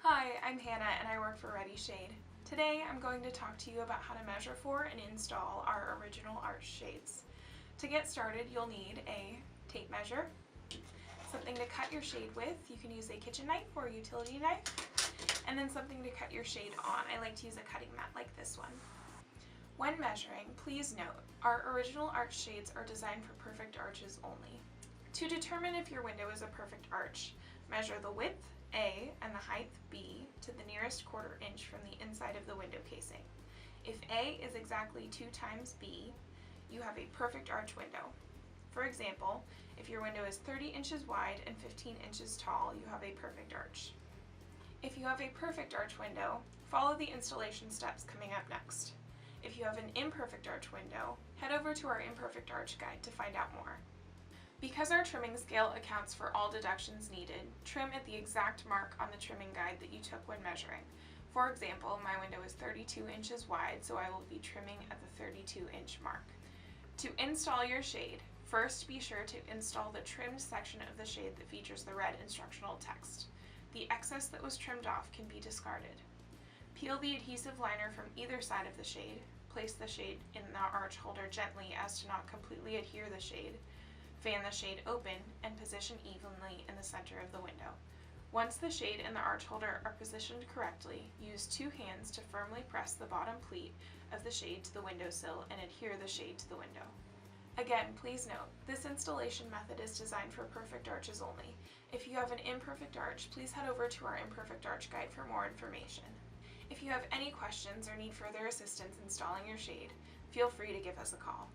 Hi, I'm Hannah and I work for Redi Shade. Today I'm going to talk to you about how to measure for and install our original arch shades. To get started, you'll need a tape measure, something to cut your shade with. You can use a kitchen knife or a utility knife, and then something to cut your shade on. I like to use a cutting mat like this one. When measuring, please note, our original arch shades are designed for perfect arches only. To determine if your window is a perfect arch, measure the width, A, and the height, B, to the nearest quarter inch from the inside of the window casing. If A is exactly 2 times B, you have a perfect arch window. For example, if your window is 30 inches wide and 15 inches tall, you have a perfect arch. If you have a perfect arch window, follow the installation steps coming up next. If you have an imperfect arch window, head over to our imperfect arch guide to find out more. Because our trimming scale accounts for all deductions needed, trim at the exact mark on the trimming guide that you took when measuring. For example, my window is 32 inches wide, so I will be trimming at the 32-inch mark. To install your shade, first be sure to install the trimmed section of the shade that features the red instructional text. The excess that was trimmed off can be discarded. Peel the adhesive liner from either side of the shade, place the shade in the arch holder gently as to not completely adhere the shade, fan the shade open, and position evenly in the center of the window. Once the shade and the arch holder are positioned correctly, use 2 hands to firmly press the bottom pleat of the shade to the windowsill and adhere the shade to the window. Again, please note, this installation method is designed for perfect arches only. If you have an imperfect arch, please head over to our imperfect arch guide for more information. If you have any questions or need further assistance installing your shade, feel free to give us a call.